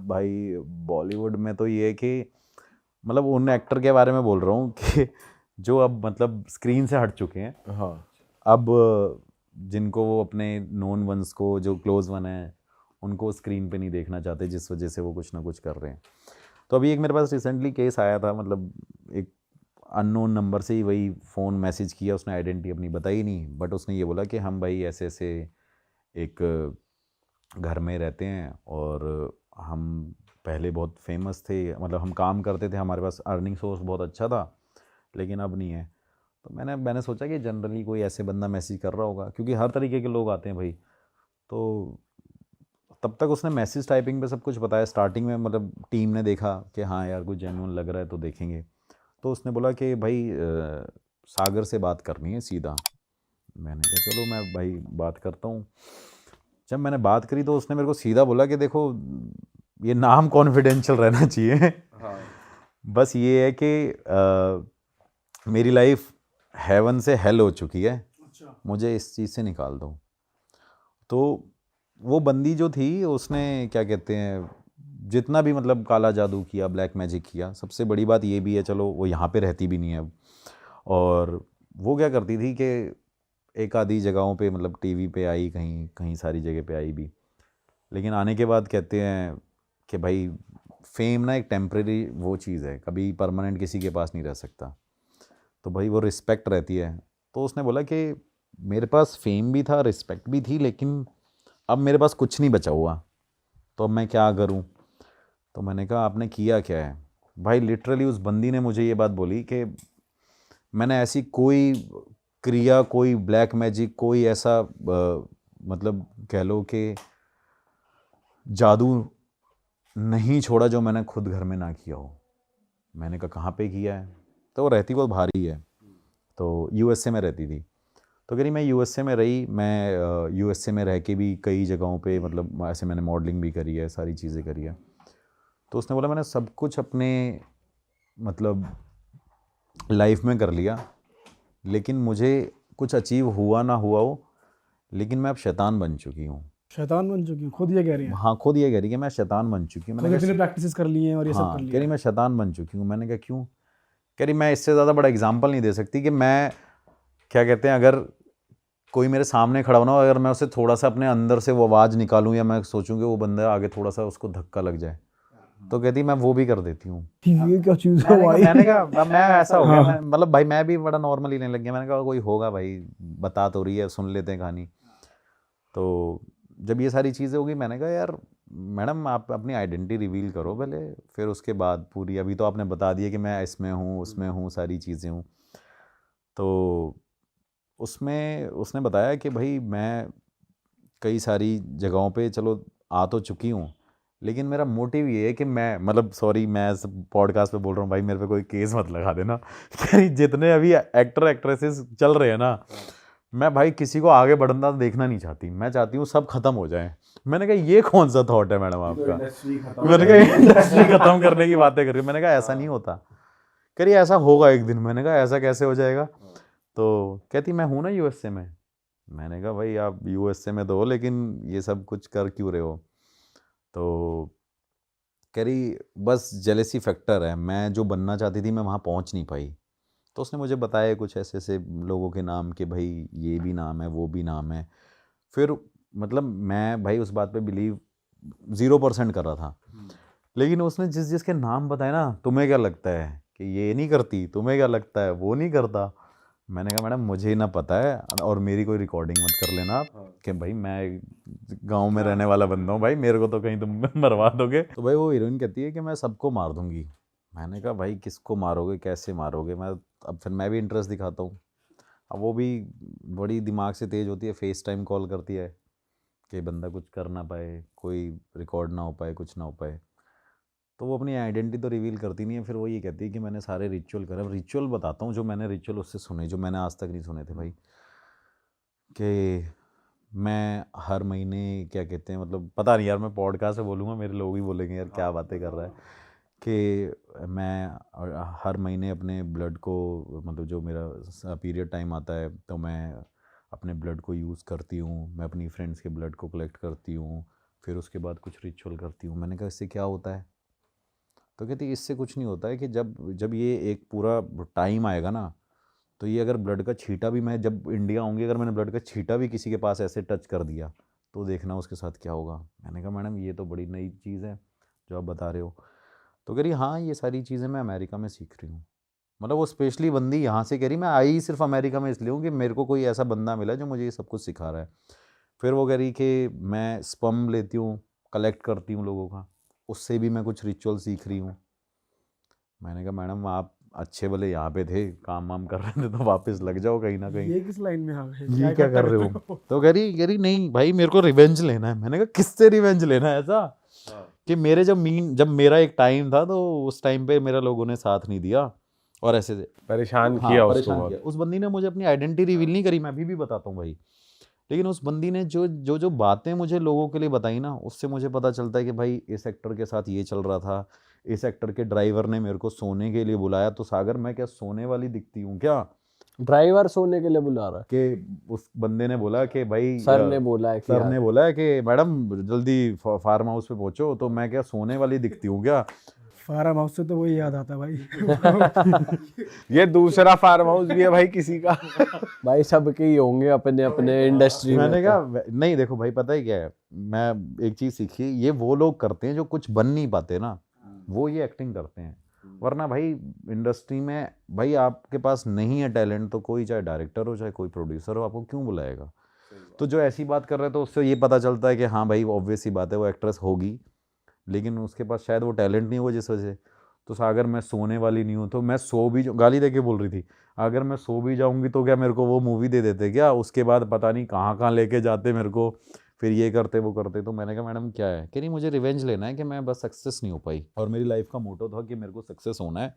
भाई बॉलीवुड में तो ये है कि मतलब उन एक्टर के बारे में बोल रहा हूँ कि जो अब मतलब स्क्रीन से हट चुके हैं। हाँ अब जिनको वो अपने नोन वंस को, जो क्लोज वन है, उनको स्क्रीन पे नहीं देखना चाहते, जिस वजह से वो कुछ ना कुछ कर रहे हैं। तो अभी एक मेरे पास रिसेंटली केस आया था, मतलब एक अननोन नंबर से ही वही फ़ोन मैसेज किया, उसने आइडेंटिटी अपनी बताई नहीं, बट उसने ये बोला कि हम भाई ऐसे ऐसे एक घर में रहते हैं और हम पहले बहुत फेमस थे, मतलब हम काम करते थे, हमारे पास अर्निंग सोर्स बहुत अच्छा था, लेकिन अब नहीं है। तो मैंने सोचा कि जनरली कोई ऐसे बंदा मैसेज कर रहा होगा, क्योंकि हर तरीके के लोग आते हैं भाई। तो तब तक उसने मैसेज टाइपिंग पे सब कुछ बताया स्टार्टिंग में, मतलब टीम ने देखा कि हाँ यार कुछ जेन्युइन लग रहा है तो देखेंगे। तो उसने बोला कि भाई सागर से बात करनी है सीधा। मैंने कहा चलो मैं भाई बात करता हूँ। जब मैंने बात करी तो उसने मेरे को सीधा बोला कि देखो ये नाम कॉन्फिडेंशियल रहना चाहिए। हाँ बस ये है कि मेरी लाइफ हेवन से हेल हो चुकी है, अच्छा मुझे इस चीज़ से निकाल दो। तो वो बंदी जो थी उसने क्या कहते हैं, जितना भी मतलब काला जादू किया, ब्लैक मैजिक किया, सबसे बड़ी बात ये भी है, चलो वो यहाँ पे रहती भी नहीं है अब। और वो क्या करती थी कि एक आधी जगहों पे मतलब टीवी पे आई, कहीं कहीं सारी जगह पे आई भी, लेकिन आने के बाद कहते हैं कि भाई फेम ना एक टेम्परेरी वो चीज़ है, कभी परमानेंट किसी के पास नहीं रह सकता। तो भाई वो रिस्पेक्ट रहती है। तो उसने बोला कि मेरे पास फेम भी था, रिस्पेक्ट भी थी, लेकिन अब मेरे पास कुछ नहीं बचा हुआ, तो अब मैं क्या करूं। तो मैंने कहा आपने किया क्या है। भाई लिटरली उस बंदी ने मुझे ये बात बोली कि मैंने ऐसी कोई क्रिया, कोई ब्लैक मैजिक, कोई ऐसा मतलब कह लो कि जादू नहीं छोड़ा जो मैंने खुद घर में ना किया हो। मैंने कहा कहाँ पे किया है। तो वो रहती बहुत भारी है, तो यूएसए में रहती थी। तो कह रही मैं यूएसए में रही, मैं यूएसए में रह के भी कई जगहों पे मतलब ऐसे मैंने मॉडलिंग भी करी है, सारी चीज़ें करी है। तो उसने बोला मैंने सब कुछ अपने मतलब लाइफ में कर लिया, लेकिन मुझे कुछ अचीव हुआ ना हुआ हो, लेकिन मैं अब शैतान बन चुकी हूँ। शैतान बन चुकी हूँ, खुद ये कह रही हैं। हाँ, खुद ये कह रही कि मैं शैतान बन चुकी हूँ। खुद मैंने इतनी कहा प्रैक्टिस कर ली हैं और ये सब कर हाँ, कह लिया रही है। मैं शैतान बन चुकी हूँ। मैंने कहा क्यों। कह रही मैं इससे ज़्यादा बड़ा एग्जाम्पल नहीं दे सकती कि मैं क्या कहते हैं, अगर कोई मेरे सामने खड़ा हो ना, अगर मैं उसे थोड़ा सा अपने अंदर से वो आवाज़ निकालूं, या मैं सोचूं कि वो बंदा आगे थोड़ा सा उसको धक्का लग जाए, तो कहती मैं वो भी कर देती हूँ। ये क्या चीज़ है भाई? मैंने कहा अब मैं ऐसा हो गया, हाँ मैं मतलब भाई मैं भी बड़ा नॉर्मली लेने लग गया। मैंने कहा कोई होगा भाई, बता तो रही है, सुन लेते हैं कहानी। तो जब ये सारी चीज़ें होगी, मैंने कहा यार मैडम आप अपनी आइडेंटिटी रिवील करो पहले, फिर उसके बाद पूरी, अभी तो आपने बता दिया कि मैं इसमें हूँ उसमें हूँ सारी चीज़ें हूँ। तो उसमें उसने बताया कि भाई मैं कई सारी जगहों पे चलो आ तो चुकी हूँ, लेकिन मेरा मोटिव ये है कि मैं मतलब सॉरी मैं पॉडकास्ट पे बोल रहा हूँ भाई, मेरे पे कोई केस मत लगा देना कि जितने अभी एक्टर एक्ट्रेसेस चल रहे हैं ना, मैं भाई किसी को आगे बढ़ना देखना नहीं चाहती, मैं चाहती हूँ सब खत्म हो जाए। मैंने कहा ये कौन सा थॉट है मैडम आपका। मैंने कहा इंडस्ट्री खत्म करने की बातें कर रही हूँ। मैंने कहा ऐसा नहीं होता। करिए ऐसा होगा एक दिन। मैंने कहा ऐसा कैसे हो जाएगा। तो कहती मैं हूँ ना यूएसए में। मैंने कहा भाई आप यूएसए में तो हो, लेकिन ये सब कुछ कर क्यों रहे हो। तो कह रही बस जेलेसी फैक्टर है, मैं जो बनना चाहती थी मैं वहाँ पहुँच नहीं पाई। तो उसने मुझे बताया कुछ ऐसे ऐसे लोगों के नाम कि भाई ये भी नाम है वो भी नाम है। फिर मतलब मैं भाई उस बात पे बिलीव 0% कर रहा था, लेकिन उसने जिस जिसके नाम बताए ना, तुम्हें क्या लगता है कि ये नहीं करती, तुम्हें क्या लगता है वो नहीं करता। मैंने कहा मैडम मुझे ही ना पता है, और मेरी कोई रिकॉर्डिंग मत कर लेना आप कि भाई मैं गांव में रहने वाला बंदा हूँ, भाई मेरे को तो कहीं तुम मरवा दोगे। तो भाई वो हीरोइन कहती है कि मैं सबको मार दूंगी। मैंने कहा भाई किसको मारोगे, कैसे मारोगे। मैं अब फिर मैं भी इंटरेस्ट दिखाता हूँ। अब वो भी बड़ी दिमाग से तेज़ होती है, फेस टाइम कॉल करती है कि बंदा कुछ कर ना पाए, कोई रिकॉर्ड ना हो पाए, कुछ ना हो पाए। तो वो अपनी आइडेंटिटी तो रिवील करती नहीं है। फिर वो ये कहती है कि मैंने सारे रिचुअल करे। अब रिचुअल बताता हूँ जो मैंने रिचुअल उससे सुने, जो मैंने आज तक नहीं सुने थे भाई। कि मैं हर महीने क्या कहते हैं, मतलब पता नहीं यार, मैं पॉडकास्ट में बोलूँगा मेरे लोग ही बोलेंगे यार क्या बातें कर रहा है। कि मैं हर महीने अपने ब्लड को, मतलब जो मेरा पीरियड टाइम आता है तो मैं अपने ब्लड को यूज़ करती हूँ, मैं अपनी फ्रेंड्स के ब्लड को कलेक्ट करती हूँ, फिर उसके बाद कुछ रिचुअल करती हूँ। मैंने कहा इससे क्या होता है? तो कहती इससे कुछ नहीं होता है कि जब जब ये एक पूरा टाइम आएगा ना, तो ये अगर ब्लड का छींटा भी, मैं जब इंडिया आऊँगी अगर मैंने ब्लड का छींटा भी किसी के पास ऐसे टच कर दिया तो देखना उसके साथ क्या होगा। मैंने कहा मैडम ये तो बड़ी नई चीज़ है जो आप बता रहे हो। तो कह रही हाँ ये सारी चीज़ें मैं अमेरिका में सीख रही हूँ। मतलब वो स्पेशली बंदी यहाँ से कह रही मैं आई सिर्फ अमेरिका में इसलिए हूँ कि मेरे को कोई ऐसा बंदा मिला जो मुझे ये सब कुछ सिखा रहा है। फिर वो कह रही कि मैं स्पम लेती हूँ, कलेक्ट करती हूँ लोगों का, उससे भी मैं कुछ रिचुअल सीख रही हूँ। मैंने कहा मैडम आप अच्छे भले यहाँ पे थे, काम वाम कर रहे थे, तो वापस लग जाओ कहीं ना कहीं। ये किस लाइन में आ गए? ये क्या कर रहे हो? तो कह रही नहीं भाई मेरे को रिवेंज लेना है। मैंने कहा किससे रिवेंज लेना है? ऐसा कि मेरे जब मेरा एक टाइम था तो उस टाइम पे मेरा लोगों ने साथ नहीं दिया और ऐसे परेशान हाँ, किया उसको परेशान बहुत। किया। उस बंदी ने मुझे अपनी आइडेंटिटी रिवील नहीं करी, मैं अभी भी बताता हूँ भाई। लेकिन उस बंदी ने जो बातें मुझे लोगों के लिए बताई ना, उससे मुझे पता चलता है कि भाई इस एक्टर के साथ ये चल रहा था, इस एक्टर के ड्राइवर ने मेरे को सोने के लिए बुलाया। तो सागर मैं क्या सोने वाली दिखती हूँ क्या? ड्राइवर सोने के लिए बुला रहा है? कि उस बंदे ने बोला कि भाई सर ने बोला है कि सर ने बोला है कि मैडम जल्दी फार्म हाउस पे पहुंचो। तो मैं क्या सोने वाली दिखती हूँ क्या? फार्म हाउस से तो वही याद आता भाई। ये दूसरा फार्म हाउस भी है भाई किसी का। भाई सबके ही होंगे अपने अपने इंडस्ट्री में। मैंने कहा नहीं देखो भाई पता है क्या है, मैं एक चीज सीखी, ये वो लोग करते हैं जो कुछ बन नहीं पाते ना, वो ये एक्टिंग करते हैं। वरना भाई इंडस्ट्री में भाई आपके पास नहीं है टैलेंट तो कोई चाहे डायरेक्टर हो चाहे कोई प्रोड्यूसर हो आपको क्यों बुलाएगा? तो जो ऐसी बात कर रहे हैं तो उससे ये पता चलता है कि हाँ भाई ऑब्वियस ही बात है वो एक्ट्रेस होगी, लेकिन उसके पास शायद वो टैलेंट नहीं हो जिस वजह से। तो अगर मैं सोने वाली नहीं हूँ तो मैं सो भी गाली दे के बोल रही थी, अगर मैं सो भी जाऊँगी तो क्या मेरे को वो मूवी दे देते क्या? उसके बाद पता नहीं कहाँ कहाँ लेके जाते मेरे को, फिर ये करते वो करते। तो मैंने कहा मैडम क्या है? कि नहीं मुझे रिवेंज लेना है कि मैं बस सक्सेस नहीं हो पाई, और मेरी लाइफ का मोटो था कि मेरे को सक्सेस होना है।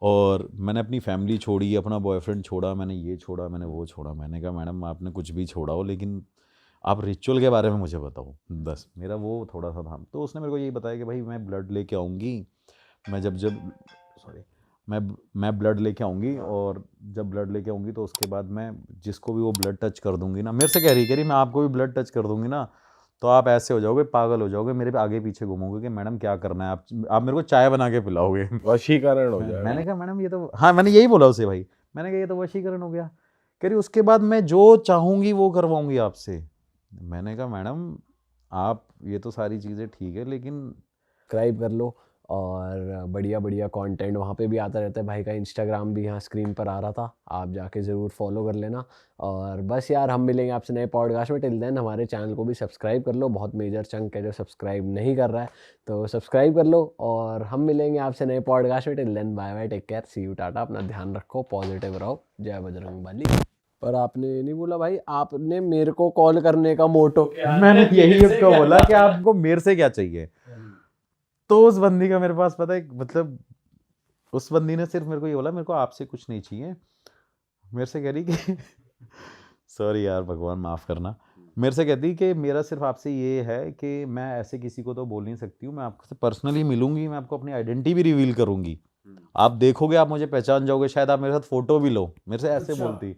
और मैंने अपनी फैमिली छोड़ी, अपना बॉयफ्रेंड छोड़ा, मैंने ये छोड़ा, मैंने वो छोड़ा। मैंने कहा मैडम आपने कुछ भी छोड़ा हो लेकिन आप रिचुअल के बारे में मुझे बताओ, बस मेरा वो थोड़ा सा था। तो उसने मेरे को यही बताया कि भाई मैं ब्लड लेके आऊँगी, मैं जब सॉरी मैं ब्लड लेके आऊँगी, और जब ब्लड लेके आऊँगी तो उसके बाद मैं जिसको भी वो ब्लड टच कर दूँगी ना, मेरे से कह रही मैं आपको भी ब्लड टच कर दूँगी ना तो आप ऐसे हो जाओगे, पागल हो जाओगे, मेरे पे आगे पीछे घूमोगे कि मैडम क्या करना है, आप मेरे को चाय बना के पिलाओगे। वशीकरण हो जाएगा। मैंने कहा मैडम ये तो, हाँ मैंने यही बोला उसे भाई, मैंने कहा ये तो वशीकरण हो गया। कह रही उसके बाद मैं जो चाहूँगी वो करवाऊँगी आपसे। मैंने कहा मैडम आप ये तो सारी चीज़ें ठीक है लेकिन सब्सक्राइब कर लो, और बढ़िया बढ़िया कंटेंट वहाँ पे भी आता रहता है। भाई का इंस्टाग्राम भी यहाँ स्क्रीन पर आ रहा था, आप जाके ज़रूर फॉलो कर लेना। और बस यार हम मिलेंगे आपसे नए पॉडकास्ट में। टिल देन हमारे चैनल को भी सब्सक्राइब कर लो, बहुत मेजर चंक है जो सब्सक्राइब नहीं कर रहा है, तो सब्सक्राइब कर लो। और हम मिलेंगे आपसे नए पॉडकास्ट में। Till then bye bye, take care, see you, tata. अपना ध्यान रखो, पॉजिटिव रहो, जय बजरंगबली। पर आपने ये नहीं बोला भाई, आपने मेरे को कॉल करने का मोटो क्या है? मैंने यही उसको बोला कि आपको मेरे से क्या चाहिए। तो उस बंदी का मेरे पास पता है मतलब, उस बंदी ने सिर्फ मेरे को ये बोला मेरे को आपसे कुछ नहीं चाहिए। मेरे से कह रही कि सॉरी यार भगवान माफ़ करना, मेरे से कहती कि मेरा सिर्फ आपसे ये है कि मैं ऐसे किसी को तो बोल नहीं सकती हूँ, मैं आपसे पर्सनली मिलूंगी, मैं आपको अपनी आइडेंटिटी भी रिवील करूंगी, आप देखोगे आप मुझे पहचान जाओगे, शायद आप मेरे साथ फोटो भी लो, मेरे से ऐसे बोलती।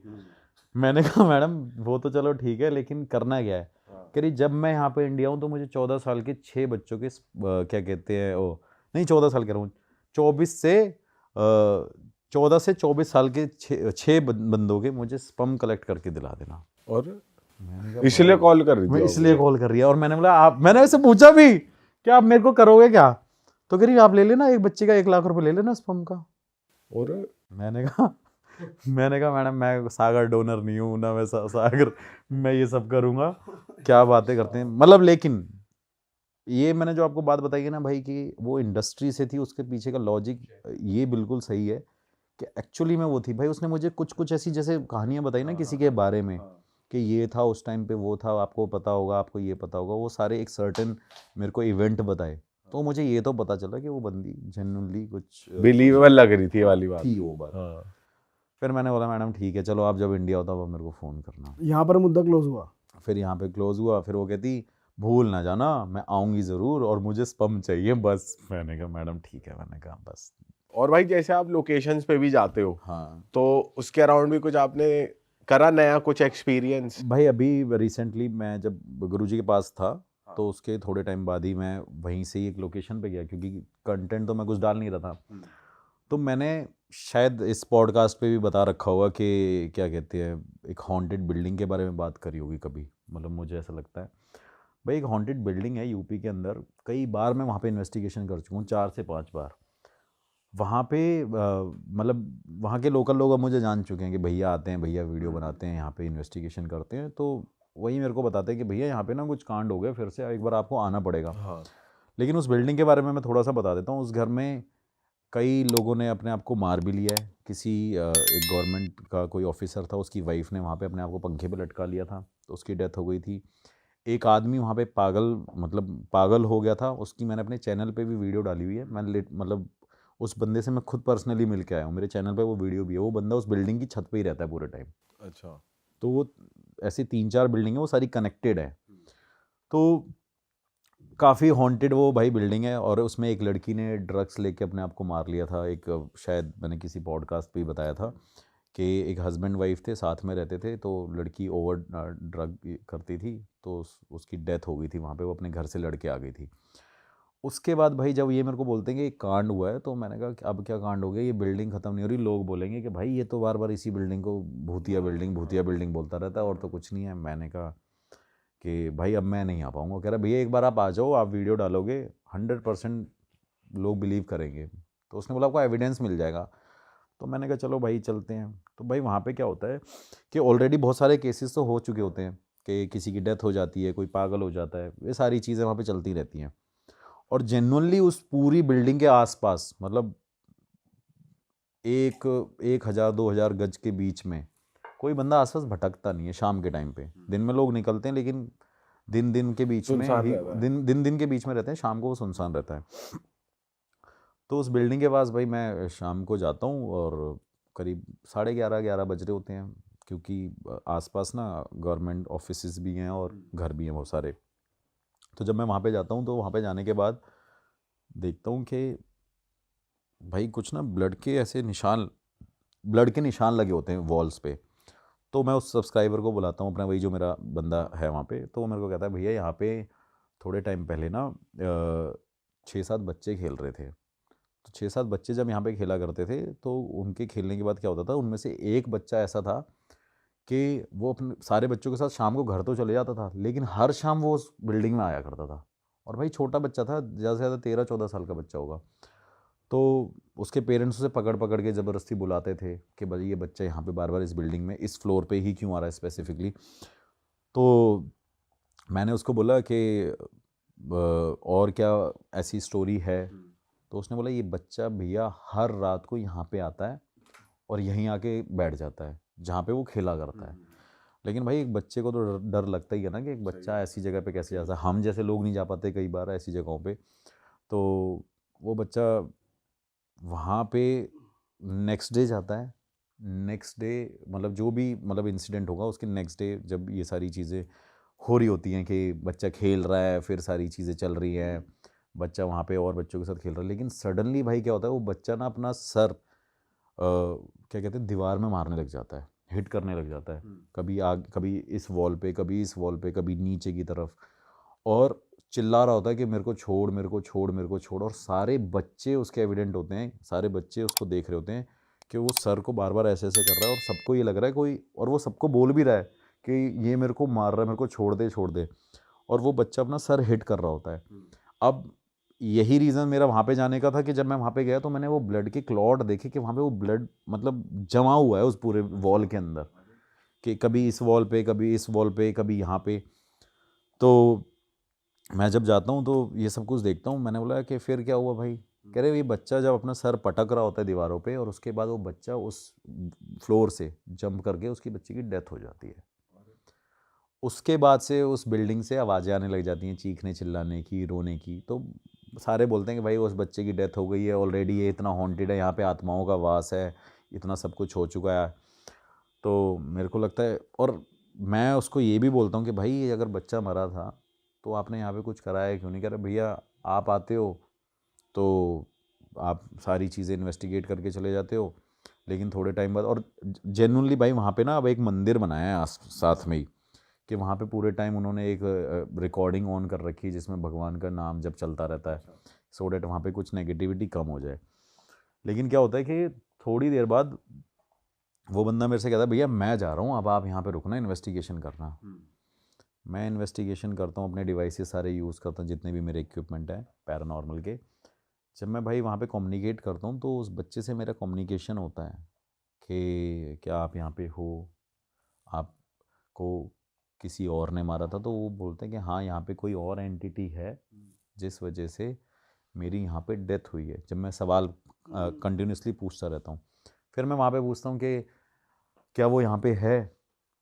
मैंने कहा मैडम वो तो चलो ठीक है लेकिन करना क्या है? कह रही जब मैं यहाँ पे इंडिया हूँ तो मुझे 14 साल के 6 बच्चों के क्या कहते हैं ओ नहीं 14 साल कह रहा हूँ, 14 से 24 साल के 6 बंदों के मुझे स्पम कलेक्ट करके दिला देना। और इसलिए कॉल कर रही थी? मैं इसलिए कॉल कर रही है। और मैंने बोला आप, मैंने वैसे पूछा भी कि आप मेरे को करोगे क्या? तो कह रही आप ले लेना, एक बच्चे का 1 लाख रुपए ले लेना स्पम का। और मैंने कहा मैडम मैं सागर डोनर नहीं हूँ ना, मैं सागर मैं ये सब करूँगा, क्या बातें करते हैं मतलब। लेकिन ये मैंने जो आपको बात बताई है ना भाई कि वो इंडस्ट्री से थी, उसके पीछे का लॉजिक ये बिल्कुल सही है कि एक्चुअली में वो थी भाई, उसने मुझे कुछ कुछ ऐसी जैसे कहानियाँ बताई ना किसी के बारे में कि ये था उस टाइम पे, वो था, आपको पता होगा, आपको ये पता होगा, वो सारे एक सर्टेन मेरे को इवेंट बताए, तो मुझे ये तो पता चला कि वो बंदी जेन्युइनली कुछ बिलीवेबल लग रही थी वाली बात थी वो बात। फिर मैंने बोला मैडम ठीक है चलो आप जब इंडिया होता हो मेरे को फ़ोन करना। यहाँ पर मुद्दा क्लोज हुआ। फिर यहाँ पे क्लोज हुआ। फिर वो कहती भूल ना जाना, मैं आऊँगी ज़रूर और मुझे स्पम चाहिए बस। मैंने कहा मैडम ठीक है, मैंने कहा बस। और भाई जैसे आप लोकेशंस पे भी जाते हो, हाँ तो उसके अराउंड भी कुछ आपने करा नया, कुछ एक्सपीरियंस? भाई अभी रिसेंटली मैं जब गुरुजी के पास था तो उसके थोड़े टाइम बाद ही मैं वहीं से ही एक लोकेशन पे गया, क्योंकि कंटेंट तो मैं कुछ डाल नहीं रहा था। तो मैंने शायद इस पॉडकास्ट पे भी बता रखा होगा कि क्या कहते हैं, एक हॉन्टेड बिल्डिंग के बारे में बात करी होगी कभी, मतलब मुझे ऐसा लगता है। भाई एक हॉन्टेड बिल्डिंग है यूपी के अंदर, कई बार मैं वहाँ पे इन्वेस्टिगेशन कर चुका हूँ, 4 से 5 बार। वहाँ पे मतलब वहाँ के लोकल लोग अब मुझे जान चुके हैं कि भैया आते हैं, भैया वीडियो बनाते हैं, यहाँ पे इन्वेस्टिगेशन करते हैं। तो वही मेरे को बताते हैं कि भैया यहाँ पे ना कुछ कांड हो गया, फिर से एक बार आपको आना पड़ेगा। हाँ। लेकिन उस बिल्डिंग के बारे में मैं थोड़ा सा बता देता हूँ। उस घर में कई लोगों ने अपने आप को मार भी लिया है। किसी एक गवर्नमेंट का कोई ऑफिसर था, उसकी वाइफ ने वहाँ पे अपने आप को पंखे पे लटका लिया था, तो उसकी डेथ हो गई थी। एक आदमी वहाँ पे पागल, मतलब पागल हो गया था, उसकी मैंने अपने चैनल पे भी वीडियो डाली हुई है। मैं मतलब उस बंदे से मैं खुद पर्सनली मिल के आया हूँ, मेरे चैनल पे वो वीडियो भी है। वो बंदा उस बिल्डिंग की छत पे ही रहता है पूरे टाइम। अच्छा। तो वो ऐसी 3-4 बिल्डिंग है, वो सारी कनेक्टेड है। तो काफ़ी हॉन्टेड वो भाई बिल्डिंग है। और उसमें एक लड़की ने ड्रग्स लेके अपने आप को मार लिया था। एक शायद मैंने किसी पॉडकास्ट पे ही बताया था कि एक हस्बैंड वाइफ थे, साथ में रहते थे, तो लड़की ओवर ड्रग करती थी, तो उसकी डेथ हो गई थी वहाँ पे, वो अपने घर से लड़के आ गई थी। उसके बाद भाई जब ये मेरे को बोलते हैं कि एक कांड हुआ है, तो मैंने कहा कि अब क्या कांड हो गया, ये बिल्डिंग ख़त्म नहीं हो रही। लोग बोलेंगे कि भाई ये तो बार बार इसी बिल्डिंग को भूतिया बिल्डिंग बोलता रहता है, और तो कुछ नहीं है। मैंने कहा कि भाई अब मैं नहीं आ पाऊँगा। कह रहा भैया एक बार आप आ जाओ, आप वीडियो डालोगे 100% लोग बिलीव करेंगे। तो उसने बोला आपको एविडेंस मिल जाएगा। तो मैंने कहा चलो भाई चलते हैं। तो भाई वहाँ पे क्या होता है कि ऑलरेडी बहुत सारे केसेस तो हो चुके होते हैं कि किसी की डेथ हो जाती है, कोई पागल हो जाता है, ये सारी चीज़ें वहाँ पे चलती रहती हैं। और जेन्युइनली उस पूरी बिल्डिंग के आसपास, मतलब 1,000-2,000 गज के बीच में कोई बंदा आसपास भटकता नहीं है शाम के टाइम पे। दिन में लोग निकलते हैं, लेकिन दिन के बीच में सुनसान ही रहता है। दिन के बीच में रहते हैं, शाम को वो सुनसान रहता है। तो उस बिल्डिंग के पास भाई मैं शाम को जाता हूँ, और करीब 11:30 बज रहे होते हैं, क्योंकि आसपास ना गवर्नमेंट ऑफिसेज भी हैं और घर भी हैं बहुत सारे। तो जब मैं वहाँ पे जाता हूँ, तो वहाँ पे जाने के बाद देखता हूँ कि भाई कुछ ना ब्लड के निशान लगे होते हैं वॉल्स पे। तो मैं उस सब्सक्राइबर को बुलाता हूँ अपना, वही जो मेरा बंदा है वहाँ पे। तो वो मेरे को कहता है भैया यहाँ पे थोड़े टाइम पहले ना 6-7 बच्चे खेल रहे थे। तो 6-7 बच्चे जब यहाँ पे खेला करते थे, तो उनके खेलने के बाद क्या होता था, उनमें से एक बच्चा ऐसा था कि वो अपने सारे बच्चों के साथ शाम को घर तो चले जाता था, लेकिन हर शाम वो उस बिल्डिंग में आया करता था। और भाई छोटा बच्चा था, ज़्यादा से ज़्यादा 13-14 साल का बच्चा होगा। तो उसके पेरेंट्स उसे पकड़ पकड़ के ज़बरदस्ती बुलाते थे कि भाई ये बच्चा यहाँ पे बार बार इस बिल्डिंग में इस फ्लोर पे ही क्यों आ रहा है स्पेसिफिकली। तो मैंने उसको बोला कि और क्या ऐसी स्टोरी है। तो उसने बोला ये बच्चा भैया हर रात को यहाँ पे आता है और यहीं आके बैठ जाता है जहाँ पे वो खेला करता है। लेकिन भाई एक बच्चे को तो डर लगता ही है ना कि एक बच्चा ऐसी जगह पे कैसे जा सकता है। हम जैसे लोग नहीं जा पाते कई बार ऐसी जगहों पे। तो वो बच्चा वहाँ पे नेक्स्ट डे जाता है। नेक्स्ट डे मतलब जो भी मतलब इंसिडेंट होगा, उसके नेक्स्ट डे जब ये सारी चीज़ें हो रही होती हैं कि बच्चा खेल रहा है, फिर सारी चीज़ें चल रही हैं, बच्चा वहाँ पे और बच्चों के साथ खेल रहा है, लेकिन सडनली भाई क्या होता है, वो बच्चा ना अपना सर क्या कहते हैं दीवार में मारने लग जाता है, हिट करने लग जाता है। कभी इस वॉल पे, कभी इस वॉल पे, कभी नीचे की तरफ, और चिल्ला रहा होता है कि मेरे को छोड़, मेरे को छोड़, मेरे को छोड़। और सारे बच्चे उसके एविडेंट होते हैं, सारे बच्चे उसको देख रहे होते हैं कि वो सर को बार बार ऐसे ऐसे कर रहा है, और सबको ये लग रहा है कोई, और वो सबको बोल भी रहा है कि ये मेरे को मार रहा है, मेरे को छोड़ दे, छोड़ दे। और वो बच्चा अपना सर हिट कर रहा होता है। अब यही रीज़न मेरा वहाँ पे जाने का था कि जब मैं वहाँ पे गया तो मैंने वो ब्लड के क्लॉट देखे कि वहाँ पे वो ब्लड मतलब जमा हुआ है उस पूरे वॉल के अंदर, कि कभी इस वॉल पे, कभी इस वॉल पे, कभी यहाँ पे। तो मैं जब जाता हूँ तो ये सब कुछ देखता हूँ। मैंने बोला कि फिर क्या हुआ भाई? कह रहे ये बच्चा जब अपना सर पटक रहा होता है दीवारों पे, और उसके बाद वो बच्चा उस फ्लोर से जंप करके उसकी बच्ची की डेथ हो जाती है। उसके बाद से उस बिल्डिंग से आवाज़ें आने लग जाती हैं, चीखने चिल्लाने की, रोने की। तो सारे बोलते हैं कि भाई उस बच्चे की डेथ हो गई है ऑलरेडी, ये इतना हॉन्टेड है, यहाँ पे आत्माओं का वास है, इतना सब कुछ हो चुका है। तो मेरे को लगता है, और मैं उसको ये भी बोलता हूँ कि भाई ये अगर बच्चा मरा था तो आपने यहाँ पे कुछ कराया क्यों नहीं? कह रहे भैया आप आते हो तो आप सारी चीज़ें इन्वेस्टिगेट करके चले जाते हो, लेकिन थोड़े टाइम बाद, और जेन्युइनली भाई वहाँ पे ना अब एक मंदिर बनाया है साथ में ही, कि वहाँ पे पूरे टाइम उन्होंने एक रिकॉर्डिंग ऑन कर रखी है जिसमें भगवान का नाम जब चलता रहता है, सो डैट वहाँ पे कुछ नेगेटिविटी कम हो जाए। लेकिन क्या होता है कि थोड़ी देर बाद वो बंदा मेरे से कहता है भैया मैं जा रहा हूँ, अब आप यहाँ पे रुकना, इन्वेस्टिगेशन करना। मैं इन्वेस्टिगेशन करता हूँ, अपने डिवाइसेस सारे यूज़ करता हूँ, जितने भी मेरे इक्विपमेंट हैं पैरानॉर्मल के। जब मैं भाई वहाँ पे कम्युनिकेट करता हूँ तो उस बच्चे से मेरा कम्युनिकेशन होता है कि क्या आप यहाँ पे हो, आपको किसी और ने मारा था? तो वो बोलते हैं कि हाँ यहाँ पे कोई और एंटिटी है जिस वजह से मेरी यहाँ पे डेथ हुई है। जब मैं सवाल कंटिन्यूसली पूछता रहता हूँ, फिर मैं वहाँ पे पूछता हूँ कि क्या वो यहाँ पे है?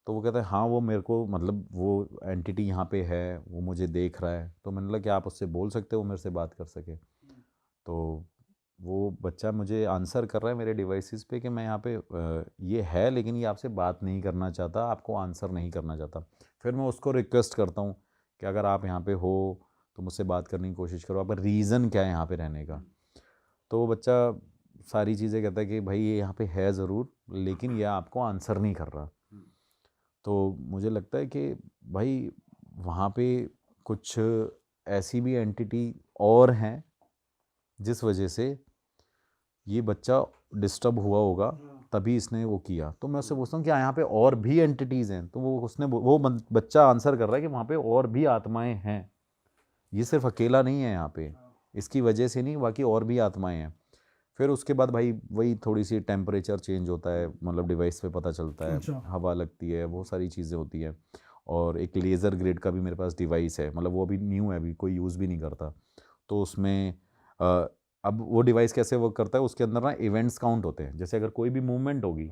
तो वो कहता है हाँ वो मेरे को, मतलब वो एंटिटी यहाँ पे है, वो मुझे देख रहा है। तो मैंने बोला क्या आप उससे बोल सकते हो, मेरे से बात कर सके? तो वो बच्चा मुझे आंसर कर रहा है मेरे डिवाइसेस पे कि मैं यहाँ पे ये है, लेकिन ये आपसे बात नहीं करना चाहता, आपको आंसर नहीं करना चाहता। फिर मैं उसको रिक्वेस्ट करता हूँ कि अगर आप यहाँ पे हो तो मुझसे बात करने की कोशिश करो, आपका रीज़न क्या है यहाँ पे रहने का? तो वो बच्चा सारी चीज़ें कहता है कि भाई ये यहाँ पे है ज़रूर, लेकिन ये आपको आंसर नहीं कर रहा। तो मुझे लगता है कि भाई वहाँ पे कुछ ऐसी भी एंटिटी और हैं जिस वजह से ये बच्चा डिस्टर्ब हुआ होगा, तभी इसने वो किया। तो मैं उससे पूछता हूँ क्या यहाँ पे और भी एंटिटीज़ हैं? तो वो बच्चा आंसर कर रहा है कि वहाँ पे और भी आत्माएं हैं, ये सिर्फ अकेला नहीं है यहाँ पे, इसकी वजह से नहीं, बाकी और भी आत्माएं हैं। फिर उसके बाद भाई वही थोड़ी सी टेम्परेचर चेंज होता है, मतलब डिवाइस पे पता चलता है, अच्छा। हवा लगती है, बहुत सारी चीज़ें होती हैं। और एक लेज़र ग्रेड का भी मेरे पास डिवाइस है, मतलब वो अभी न्यू है, अभी कोई यूज़ भी नहीं करता। तो उसमें अब वो डिवाइस कैसे वर्क करता है, उसके अंदर ना इवेंट्स काउंट होते हैं। जैसे अगर कोई भी मूवमेंट होगी,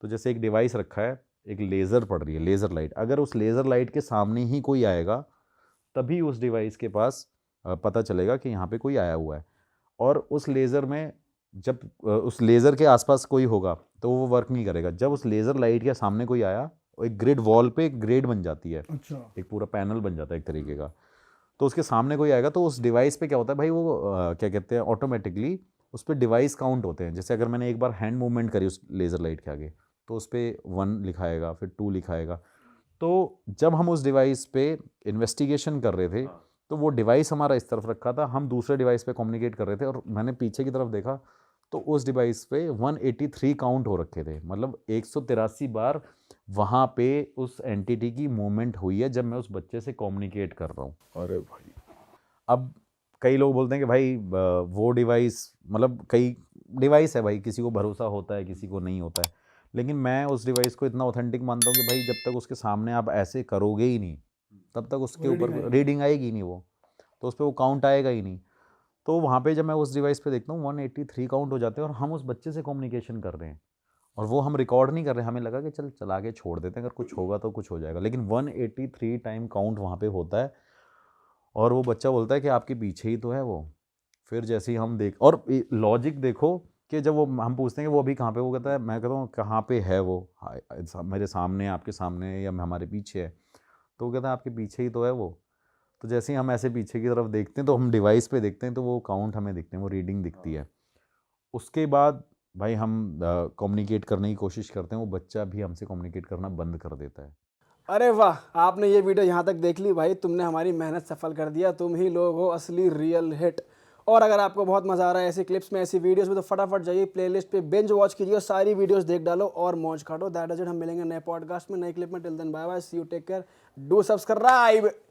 तो जैसे एक डिवाइस रखा है, एक लेज़र पड़ रही है, लेज़र लाइट, अगर उस लेज़र लाइट के सामने ही कोई आएगा तभी उस डिवाइस के पास पता चलेगा कि यहाँ पे कोई आया हुआ है। और उस लेज़र में जब उस लेज़र के आसपास कोई होगा तो वो वर्क नहीं करेगा। जब उस लेज़र लाइट के सामने कोई आया, एक ग्रिड वॉल पे एक ग्रिड बन जाती है, अच्छा। एक पूरा पैनल बन जाता है एक तरीके का। तो उसके सामने कोई आएगा तो उस डिवाइस पे क्या होता है भाई, वो क्या कहते हैं, ऑटोमेटिकली उस पर डिवाइस काउंट होते हैं। जैसे अगर मैंने एक बार हैंड मूवमेंट करी उस लेज़र लाइट के आगे, तो उस पर 1 लिखाएगा, फिर 2 लिखाएगा। तो जब हम उस डिवाइस पे इन्वेस्टिगेशन कर रहे थे, तो वो डिवाइस हमारा इस तरफ रखा था, हम दूसरे डिवाइस पे कम्युनिकेट कर रहे थे, और मैंने पीछे की तरफ देखा तो उस डिवाइस पे 183 काउंट हो रखे थे, मतलब 183 बार वहाँ पे उस एंटिटी की मूवमेंट हुई है जब मैं उस बच्चे से कम्युनिकेट कर रहा हूँ। अरे भाई, अब कई लोग बोलते हैं कि भाई वो डिवाइस, मतलब कई डिवाइस है भाई, किसी को भरोसा होता है, किसी को नहीं होता है। लेकिन मैं उस डिवाइस को इतना ऑथेंटिक मानता हूँ कि भाई जब तक उसके सामने आप ऐसे करोगे ही नहीं, तब तक उसके ऊपर रीडिंग आएगी ही नहीं, वो तो उस पर वो काउंट आएगा ही नहीं। तो वहाँ पे जब मैं उस डिवाइस पे देखता हूँ 183 काउंट हो जाते हैं, और हम उस बच्चे से कम्युनिकेशन कर रहे हैं, और वो हम रिकॉर्ड नहीं कर रहे हैं। हमें लगा कि चल चला के छोड़ देते हैं, अगर कुछ होगा तो कुछ हो जाएगा, लेकिन 183 टाइम काउंट वहाँ पे होता है। और वो बच्चा बोलता है कि आपके पीछे ही तो है वो। फिर जैसे ही हम देख, और लॉजिक देखो कि जब वो हम पूछते हैं कि वो अभी कहाँ पे, वो कहता है, मैं कहता हूँ कहाँ पे है वो, मेरे सामने, आपके सामने, या हमारे पीछे है? तो वो कहता है आपके पीछे ही तो है वो। तो जैसे ही हम ऐसे पीछे की तरफ देखते हैं तो हम डिवाइस पे देखते हैं तो वो काउंट हमें दिखते हैं, वो रीडिंग दिखती है। उसके बाद भाई हम कम्युनिकेट करने की कोशिश करते हैं, वो बच्चा भी हमसे कम्युनिकेट करना बंद कर देता है। अरे वाह, आपने ये वीडियो यहाँ तक देख ली भाई, तुमने हमारी मेहनत सफल कर दिया। तुम ही लोग हो असली रियल हिट। और अगर आपको बहुत मज़ा आ रहा है ऐसी क्लिप्स में, ऐसी वीडियोस में, तो फटाफट जाइए प्लेलिस्ट पे, बिंज वॉच कीजिए और सारी वीडियोस देख डालो और मौज काटो। That is it. हम मिलेंगे नए पॉडकास्ट में, नए क्लिप में। Till then bye bye, see you, take care, do subscribe.